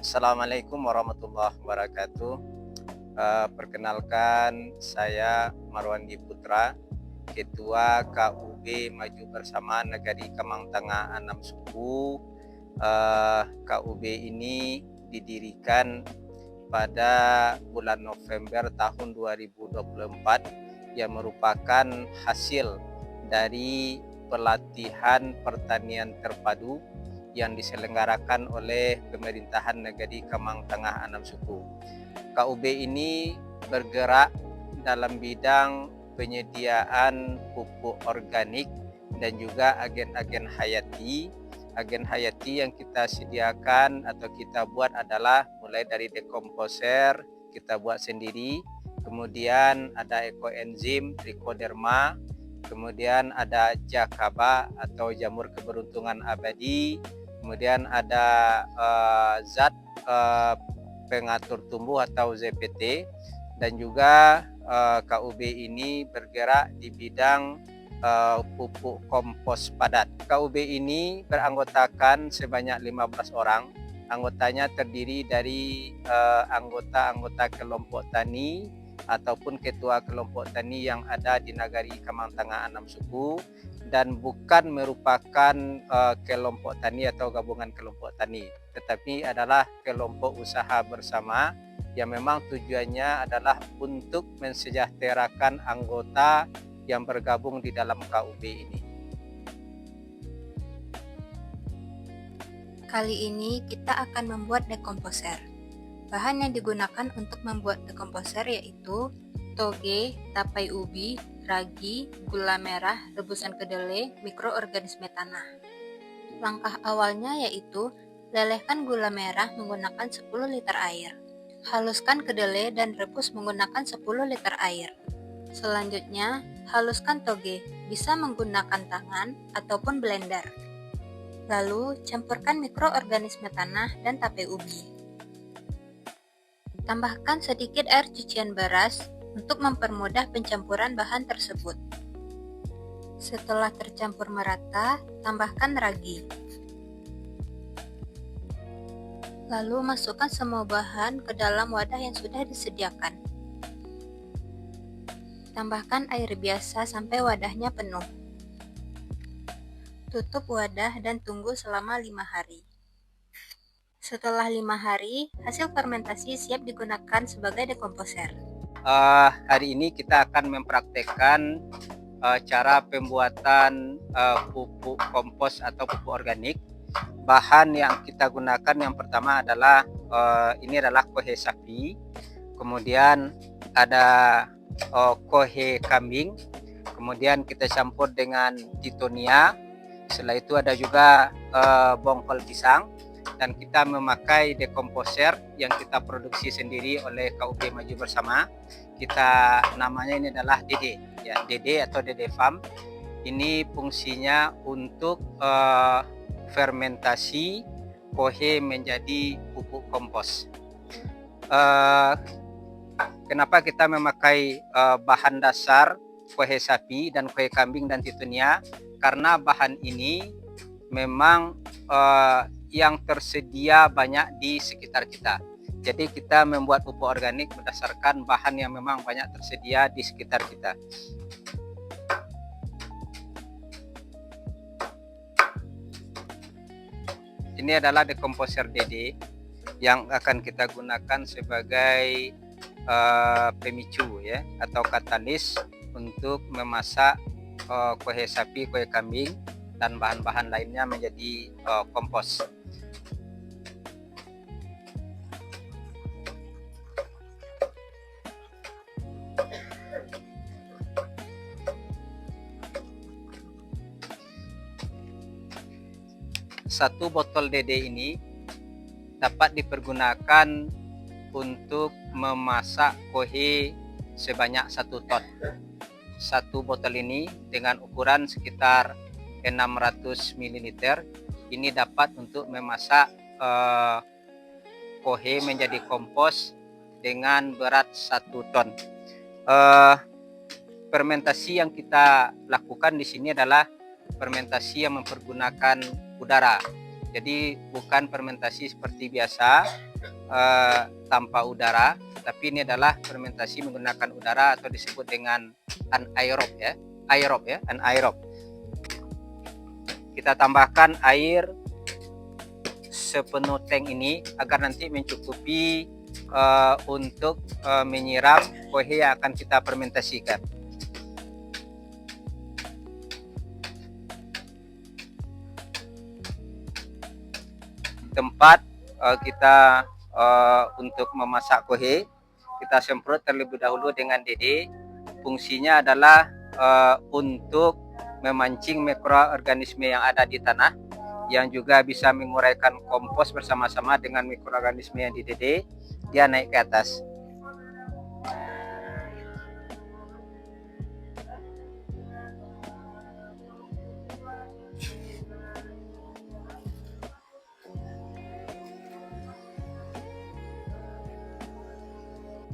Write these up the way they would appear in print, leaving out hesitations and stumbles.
Assalamualaikum warahmatullahi wabarakatuh. Perkenalkan saya Marwandi Putra, Ketua KUB Maju Bersama Negari Kemang Tengah Anam Suku. KUB ini didirikan pada bulan November tahun 2024 yang merupakan hasil dari pelatihan pertanian terpadu yang diselenggarakan oleh pemerintahan negeri Kemang Tengah Anam Suku. KUB ini bergerak dalam bidang penyediaan pupuk organik dan juga agen-agen hayati. Agen hayati yang kita sediakan atau kita buat adalah mulai dari dekomposer, kita buat sendiri, kemudian ada ekoenzim, trichoderma, kemudian ada jakaba atau jamur keberuntungan abadi, kemudian ada zat pengatur tumbuh atau ZPT, dan juga KUB ini bergerak di bidang pupuk kompos padat. KUB ini beranggotakan sebanyak 15 orang. Anggotanya terdiri dari anggota-anggota kelompok tani ataupun ketua kelompok tani yang ada di Nagari Kemang Tengah Anam Suku, dan bukan merupakan kelompok tani atau gabungan kelompok tani, tetapi adalah kelompok usaha bersama yang memang tujuannya adalah untuk mensejahterakan anggota yang bergabung di dalam KUB ini. Kali ini kita akan membuat dekomposer. Bahan yang digunakan untuk membuat dekomposer yaitu toge, tapai ubi, ragi, gula merah, rebusan kedelai, mikroorganisme tanah. Langkah awalnya yaitu lelehkan gula merah menggunakan 10 liter air. Haluskan kedelai dan rebus menggunakan 10 liter air. Selanjutnya, haluskan toge, bisa menggunakan tangan ataupun blender. Lalu, campurkan mikroorganisme tanah dan tape ubi. Tambahkan sedikit air cucian beras untuk mempermudah pencampuran bahan tersebut. Setelah tercampur merata, tambahkan ragi. Lalu masukkan semua bahan ke dalam wadah yang sudah disediakan. Tambahkan air biasa sampai wadahnya penuh. Tutup wadah dan tunggu selama 5 hari. Setelah 5 hari, hasil fermentasi siap digunakan sebagai dekomposer. Hari ini kita akan mempraktekkan cara pembuatan pupuk kompos atau pupuk organik. Bahan yang kita gunakan yang pertama adalah ini adalah kohe sapi, kemudian ada kohe kambing, kemudian kita campur dengan titonia. Setelah itu ada juga bongkol pisang, dan kita memakai dekomposer yang kita produksi sendiri oleh KUB Maju Bersama. Kita namanya ini adalah DD, ya, DD atau DD Farm. Ini fungsinya untuk fermentasi kohe menjadi pupuk kompos. Kenapa kita memakai bahan dasar kohe sapi dan kohe kambing dan titonia? Karena bahan ini memang yang tersedia banyak di sekitar kita. Jadi kita membuat pupuk organik berdasarkan bahan yang memang banyak tersedia di sekitar kita. Ini adalah dekomposer DD yang akan kita gunakan sebagai pemicu, ya, atau katalis untuk memasak kohe sapi, kohe kambing, dan bahan-bahan lainnya menjadi kompos. Satu botol DD ini dapat dipergunakan untuk memasak kohe sebanyak 1 ton. Satu botol ini dengan ukuran sekitar 600 ml ini dapat untuk memasak kohe menjadi kompos dengan berat 1 ton. Fermentasi yang kita lakukan di sini adalah fermentasi yang mempergunakan udara. Jadi bukan fermentasi seperti biasa tanpa udara, tapi ini adalah fermentasi menggunakan udara atau disebut dengan anaerob ya, anaerob. Kita tambahkan air sepenuh tank ini agar nanti mencukupi untuk menyiram kohe yang akan kita fermentasikan. Tempat kita untuk memasak kohe, kita semprot terlebih dahulu dengan DD. Fungsinya adalah untuk memancing mikroorganisme yang ada di tanah, yang juga bisa menguraikan kompos bersama-sama dengan mikroorganisme yang di DD, dia naik ke atas.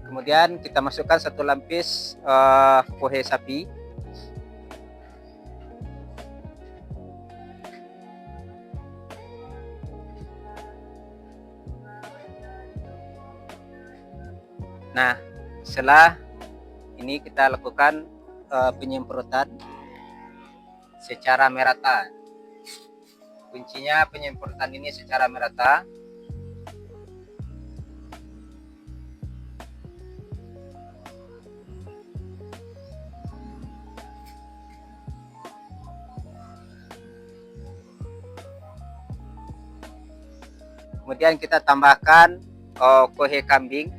Kemudian kita masukkan 1 lapis kohe sapi. Nah, setelah ini kita lakukan penyemprotan secara merata. Kuncinya penyemprotan ini secara merata. Kemudian kita tambahkan kohe kambing.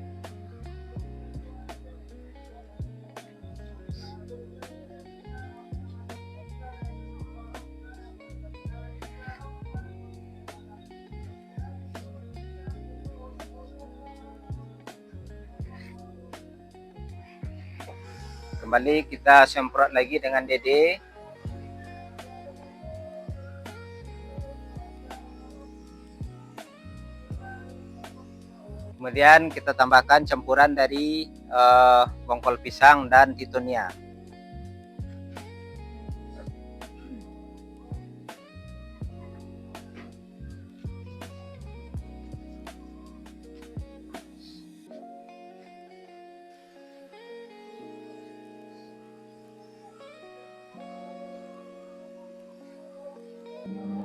Kembali kita semprot lagi dengan DD. Kemudian kita tambahkan campuran dari bongkol pisang dan titonia.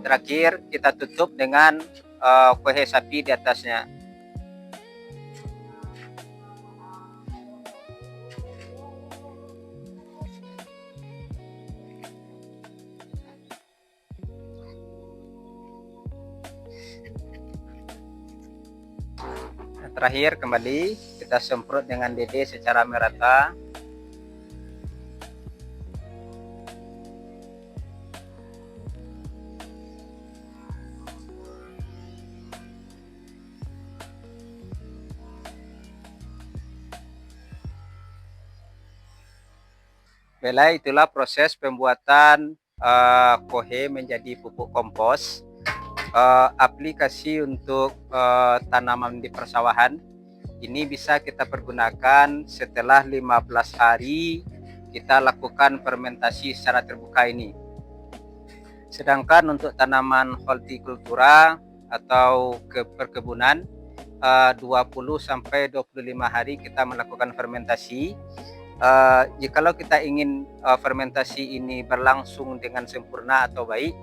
Terakhir kita tutup dengan kohe sapi di atasnya. Terakhir kembali kita semprot dengan DD secara merata. Baiklah, itulah proses pembuatan kohe menjadi pupuk kompos. Aplikasi untuk tanaman di persawahan ini bisa kita pergunakan setelah 15 hari kita lakukan fermentasi secara terbuka ini. Sedangkan untuk tanaman hortikultura atau perkebunan 20 sampai 25 hari kita melakukan fermentasi. Jikalau kita ingin fermentasi ini berlangsung dengan sempurna atau baik,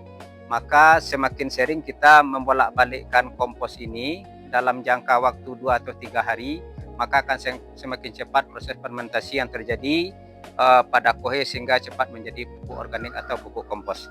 maka semakin sering kita membolak-balikkan kompos ini dalam jangka waktu 2 atau 3 hari, maka akan semakin cepat proses fermentasi yang terjadi pada kohe sehingga cepat menjadi pupuk organik atau pupuk kompos.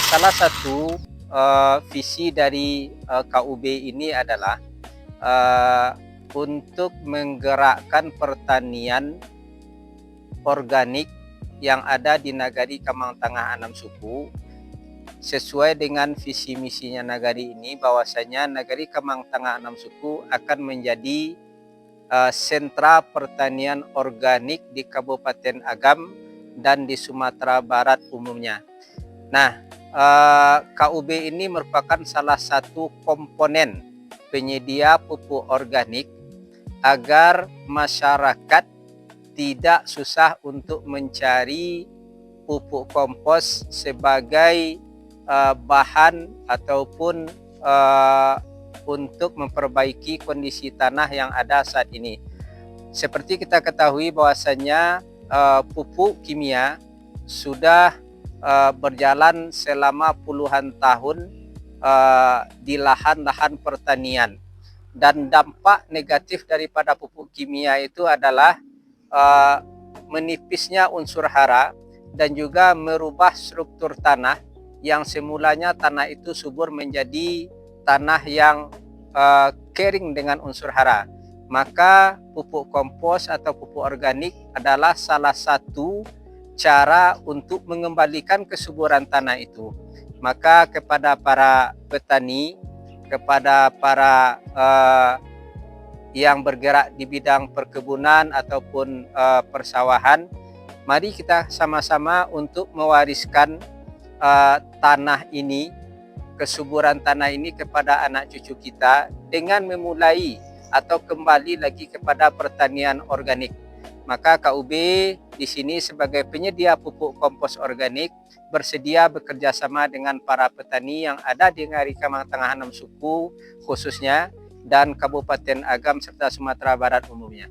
salah satu visi dari KUB ini adalah untuk menggerakkan pertanian organik yang ada di Nagari Kamang Tengah Anam Suku. Sesuai dengan visi misinya Nagari ini, bahwasanya Nagari Kamang Tengah Anam Suku akan menjadi sentra pertanian organik di Kabupaten Agam dan di Sumatera Barat umumnya. Nah, KUB ini merupakan salah satu komponen penyedia pupuk organik agar masyarakat tidak susah untuk mencari pupuk kompos sebagai bahan ataupun untuk memperbaiki kondisi tanah yang ada saat ini. Seperti kita ketahui bahwasanya pupuk kimia sudah berjalan selama puluhan tahun di lahan-lahan pertanian, dan dampak negatif daripada pupuk kimia itu adalah menipisnya unsur hara dan juga merubah struktur tanah yang semulanya tanah itu subur menjadi tanah yang kering dengan unsur hara. Maka pupuk kompos atau pupuk organik adalah salah satu cara untuk mengembalikan kesuburan tanah itu. Maka kepada para petani, kepada para yang bergerak di bidang perkebunan ataupun persawahan, mari kita sama-sama untuk mewariskan tanah ini, kesuburan tanah ini kepada anak cucu kita dengan memulai atau kembali lagi kepada pertanian organik. Maka KUB di sini sebagai penyedia pupuk kompos organik bersedia bekerja sama dengan para petani yang ada di Nagari Kamang Tengah Anam Suku khususnya dan Kabupaten Agam serta Sumatera Barat umumnya.